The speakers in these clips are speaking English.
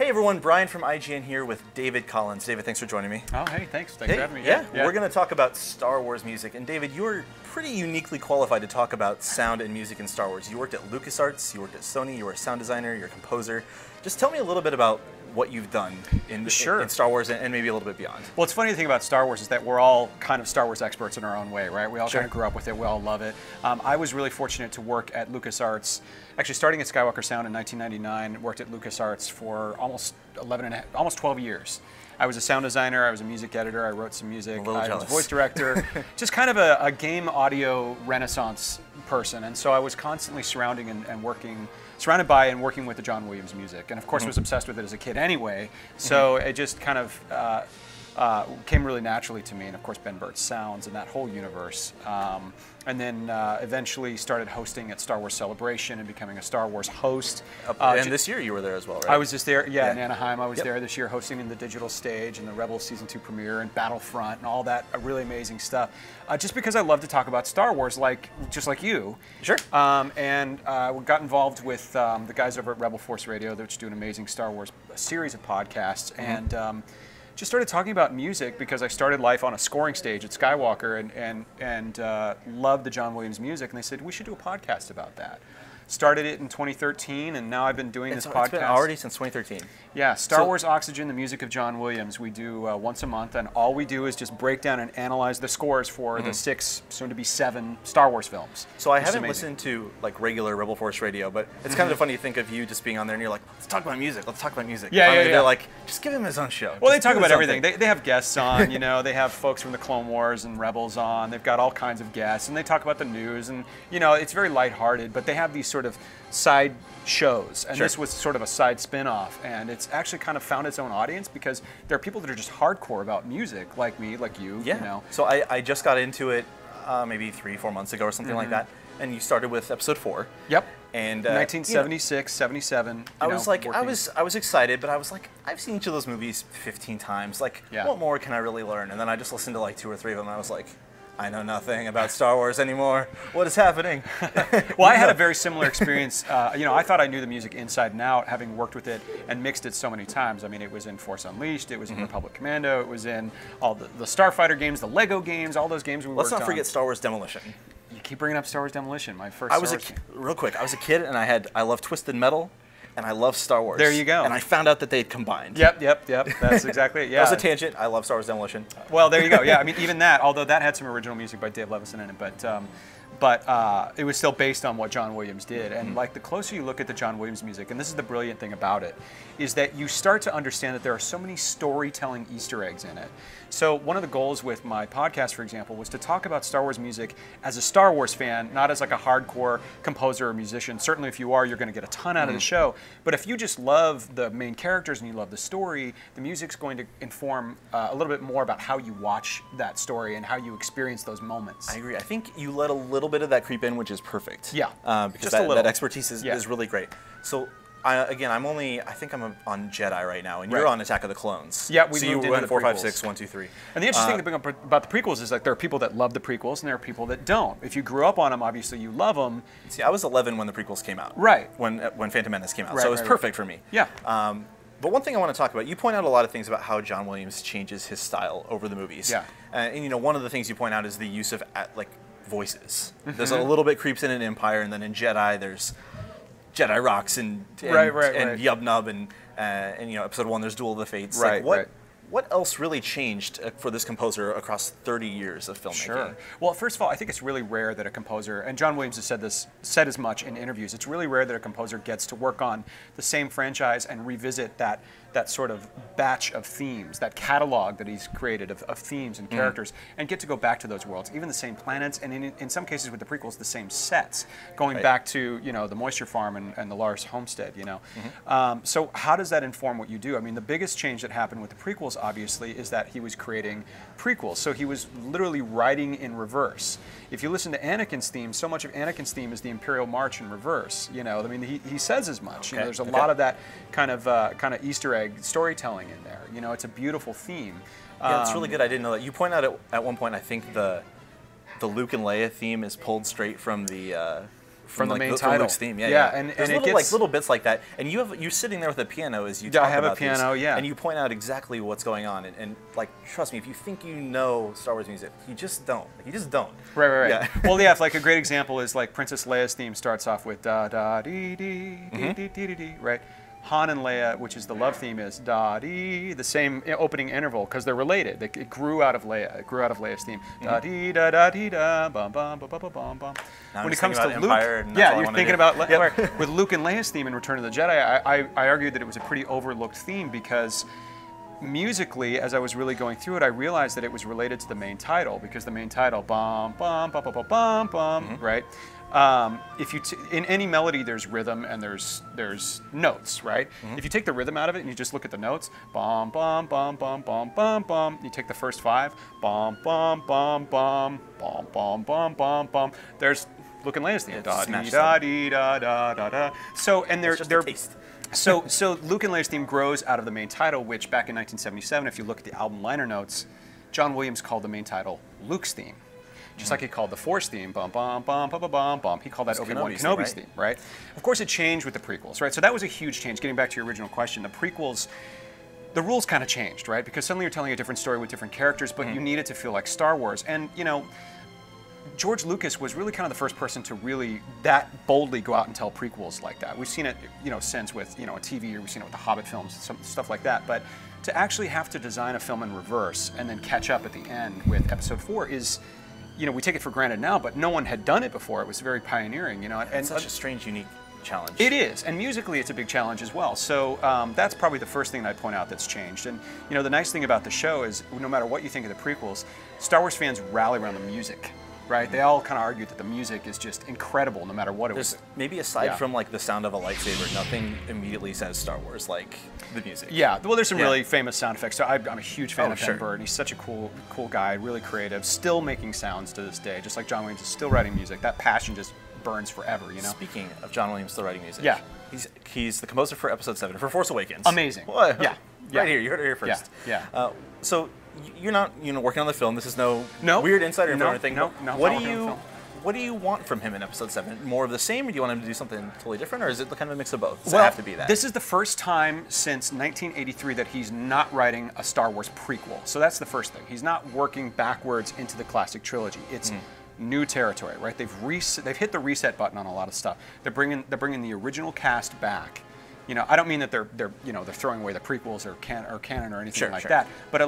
everyone, Brian from IGN here with David Collins. David, thanks for joining me. Oh, hey, thanks for having me. Yeah, we're going to talk about Star Wars music. And David, you're pretty uniquely qualified to talk about sound and music in Star Wars. You worked at LucasArts, you worked at Sony, you were a sound designer, you're a composer. Just tell me a little bit about what you've done in Star Wars and maybe a little bit beyond. Well, it's funny, the thing about Star Wars is that we're all kind of Star Wars experts in our own way, right? We all kind of grew up with it, we all love it. I was really fortunate to work at LucasArts, actually starting at Skywalker Sound in 1999, worked at LucasArts for almost 12 years. I was a sound designer, I was a music editor, I wrote some music, I was a voice director, just kind of a game audio renaissance person. And so I was constantly surrounded by and working with the John Williams music. And of course was obsessed with it as a kid anyway. So it just kind of came really naturally to me. And of course Ben Burtt's sounds and that whole universe. And then eventually started hosting at Star Wars Celebration and becoming a Star Wars host. And this year you were there as well, right? I was just there, in Anaheim. I was there this year hosting in the digital stage and the Rebels Season 2 premiere and Battlefront and all that really amazing stuff. Just because I love to talk about Star Wars, just like you. Sure. And we got involved with the guys over at Rebel Force Radio, which do an amazing Star Wars series of podcasts. And just started talking about music because I started life on a scoring stage at Skywalker and loved the John Williams music, and they said we should do a podcast about that. Started it in 2013, and now I've been doing this podcast. It's been already since 2013. Yeah, Star Wars Oxygen, the music of John Williams. We do once a month, and all we do is just break down and analyze the scores for the 6, soon-to-be 7 Star Wars films. So I haven't listened to like regular Rebel Force Radio, but it's kind of funny to think of you just being on there and you're like, let's talk about music, let's talk about music. Yeah. They're like, just give him his own show. Well, they talk about everything. They have guests on, they have folks from the Clone Wars and Rebels on. They've got all kinds of guests, and they talk about the news, and it's very lighthearted, but they have these sort of side shows, and this was sort of a side spin-off, and it's actually kind of found its own audience because there are people that are just hardcore about music, like me, like you. So I just got into it maybe 3-4 months ago or something like that, and you started with episode 4. Yep. And 1976, 77. I was excited, but I was like, I've seen each of those movies 15 times. Like, what more can I really learn? And then I just listened to like 2 or 3 of them, and I was like, I know nothing about Star Wars anymore. What is happening? Well, I had a very similar experience. I thought I knew the music inside and out, having worked with it and mixed it so many times. I mean, it was in Force Unleashed, it was in Republic Commando, it was in all the Starfighter games, the Lego games, all those games we worked on. Let's not forget Star Wars Demolition. You keep bringing up Star Wars Demolition, my first real quick, I was a kid and I loved Twisted Metal. And I love Star Wars. There you go. And I found out that they had combined. Yep. That's exactly it. Yeah. That was a tangent. I love Star Wars Demolition. Well, there you go. Yeah, I mean, even that, although that had some original music by Dave Levison in it, but it was still based on what John Williams did. And like the closer you look at the John Williams music, and this is the brilliant thing about it, is that you start to understand that there are so many storytelling Easter eggs in it. So one of the goals with my podcast, for example, was to talk about Star Wars music as a Star Wars fan, not as like a hardcore composer or musician. Certainly if you are, you're going to get a ton out of the show. But if you just love the main characters and you love the story, the music's going to inform a little bit more about how you watch that story and how you experience those moments. I agree. I think you let a little bit of that creep in, which is perfect. Yeah, because that expertise is really great. So I think I'm on Jedi right now, and you're on Attack of the Clones. Yeah, we so moved you went into 4, 5, 6, 1, 2, 3. And the interesting thing to bring up about the prequels is like there are people that love the prequels and there are people that don't. If you grew up on them, obviously you love them. See, I was 11 when the prequels came out. Right. When Phantom Menace came out, so it was perfect for me. Yeah. But one thing I want to talk about, you point out a lot of things about how John Williams changes his style over the movies. Yeah. And one of the things you point out is the use of voices. There's a little bit creeps in Empire, and then in Jedi there's Jedi Rocks and Yub Nub and episode 1 there's Duel of the Fates. What else really changed for this composer across 30 years of filmmaking? Sure. Well, first of all, I think it's really rare that a composer, and John Williams has said as much in interviews, it's really rare that a composer gets to work on the same franchise and revisit that sort of batch of themes, that catalog that he's created of themes and characters, and get to go back to those worlds, even the same planets, and in some cases with the prequels, the same sets, going back to the Moisture Farm and the Lars homestead. So how does that inform what you do? I mean, the biggest change that happened with the prequels, obviously, is that he was creating prequels. So he was literally writing in reverse. If you listen to Anakin's theme, so much of Anakin's theme is the Imperial March in reverse. I mean, he says as much. There's a lot of that kind of Easter egg storytelling in there. It's a beautiful theme. Yeah, it's really good. I didn't know that. You point out at one point, I think the Luke and Leia theme is pulled straight from the from the like, main title. Luke's theme. Yeah. And there's it little, gets, little bits like that, and you're sitting there with a piano as you talk I have about a piano, these, yeah. and you point out exactly what's going on, and like, trust me, if you think you know Star Wars music, you just don't. Like, you just don't. Right. Yeah. Well, yeah, like a great example is like Princess Leia's theme starts off with da da dee dee dee dee dee dee, right? Han and Leia, which is the love theme, is da dee, the same opening interval because they're related. It grew out of Leia. It grew out of Leia's theme. Da dee da da dee da bum bum bum bum bum bum. When it comes to Luke, yeah, you're thinking about with Luke and Leia's theme in Return of the Jedi. I argued that it was a pretty overlooked theme because musically, as I was really going through it, I realized that it was related to the main title because the main title, bum bum bum bum bum bum bum, right? If you in any melody, there's rhythm and there's notes, right? If you take the rhythm out of it and you just look at the notes, bum bum bum bum bum bum bum. You take the first 5, bum bum bum bum bum bum bum bum bum. There's Luke and Leia's theme, da dee da dee da da da da. So and they're so Luke and Leia's theme grows out of the main title, which back in 1977, if you look at the album liner notes, John Williams called the main title Luke's theme. Just like he called the Force theme, bum bum bum bum bum bum bum. He called that Obi-Wan Kenobi's theme, right? Of course, it changed with the prequels, right? So that was a huge change. Getting back to your original question, the prequels, the rules kind of changed, right? Because suddenly you're telling a different story with different characters, but you need it to feel like Star Wars. And you know, George Lucas was really kind of the first person to really that boldly go out and tell prequels like that. We've seen it, you know, since with a TV, or we've seen it with the Hobbit films, some stuff like that. But to actually have to design a film in reverse and then catch up at the end with Episode 4 is. You know, we take it for granted now, but no one had done it before. It was very pioneering, you know. And it's such a strange, unique challenge. It is, and musically, it's a big challenge as well. So that's probably the first thing that I'd point out that's changed. And you know, the nice thing about the show is, no matter what you think of the prequels, Star Wars fans rally around the music. Right? They all kind of argued that the music is just incredible, no matter what it was. Maybe aside from like the sound of a lightsaber, nothing immediately says Star Wars like the music. Yeah, well, there's some really famous sound effects. So I'm a huge fan of Ben Bird. He's such a cool guy, really creative, still making sounds to this day. Just like John Williams is still writing music. That passion just burns forever, you know. Speaking of John Williams still writing music, he's the composer for Episode 7 for Force Awakens. Amazing. Well, right here, you heard it here first. Yeah. So you're not working on the film. This is no weird insider info or anything. No. What do you want from him in Episode 7? More of the same, or do you want him to do something totally different, or is it kind of a mix of both? Does it have to be that? This is the first time since 1983 that he's not writing a Star Wars prequel. So that's the first thing. He's not working backwards into the classic trilogy. It's new territory, right? They've hit the reset button on a lot of stuff. They're bringing the original cast back. You know, I don't mean that they're throwing away the prequels or canon or anything like that, but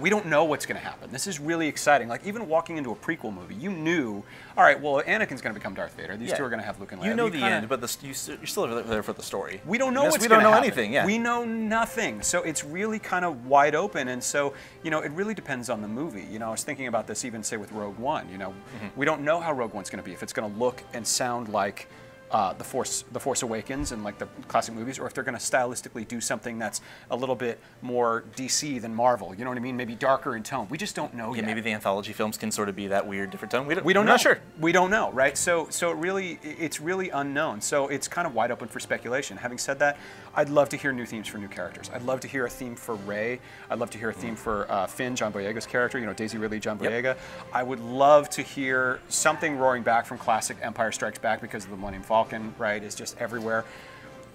we don't know what's going to happen. This is really exciting. Like even walking into a prequel movie, you knew, all right, well, Anakin's going to become Darth Vader. These two are going to have Luke and Leia. You know the end, but you're still there for the story. We don't know what's going to happen. We don't know anything. Yeah. We know nothing. So it's really kind of wide open, and so it really depends on the movie. You know, I was thinking about this even say with Rogue One. You know, we don't know how Rogue One's going to be. If it's going to look and sound like the Force Awakens and like the classic movies, or if they're going to stylistically do something that's a little bit more DC than Marvel. You know what I mean? Maybe darker in tone. We just don't know yet. Maybe the anthology films can sort of be that weird, different tone. We don't know. Not sure. We don't know, right? So it's really unknown. So it's kind of wide open for speculation. Having said that, I'd love to hear new themes for new characters. I'd love to hear a theme for Rey. I'd love to hear a theme for Finn, John Boyega's character. You know, Daisy Ridley, John Boyega. I would love to hear something roaring back from classic Empire Strikes Back because of the Millennium Falcon. Right, is just everywhere.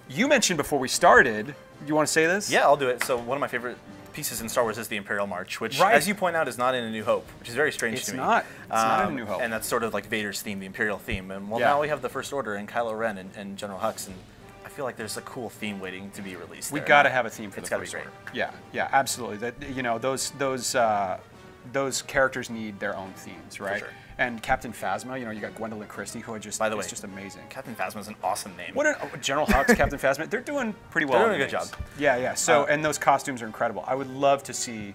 You mentioned before we started. You want to say this? Yeah, I'll do it. So one of my favorite pieces in Star Wars is the Imperial March, which, as you point out, is not in A New Hope, which is very strange to me. It's not in A New Hope. And that's sort of like Vader's theme, the Imperial theme. And now we have the First Order and Kylo Ren and General Hux, and I feel like there's a cool theme waiting to be released. We got to have a theme for the First Order. Yeah, absolutely. Those characters need their own themes, right? For sure. And Captain Phasma, you got Gwendolyn Christie, who is just amazing. Captain Phasma is an awesome name. General Hux, Captain Phasma, they're doing pretty well. They're doing a good job. Yeah. So, and those costumes are incredible. I would love to see,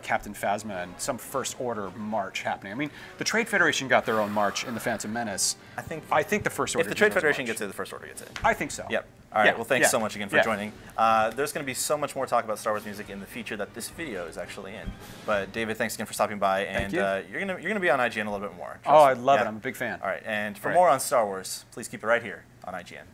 Captain Phasma and some First Order march happening. I mean, the Trade Federation got their own march in the Phantom Menace. I think the First Order. If the Trade Federation gets it, the First Order gets it. I think so. Yep. All right. Well, thanks so much again for joining. There's going to be so much more talk about Star Wars music in the feature that this video is actually in. But David, thanks again for stopping by, and you're gonna be on IGN a little bit more. I'd love it. I'm a big fan. All right. And for more on Star Wars, please keep it right here on IGN.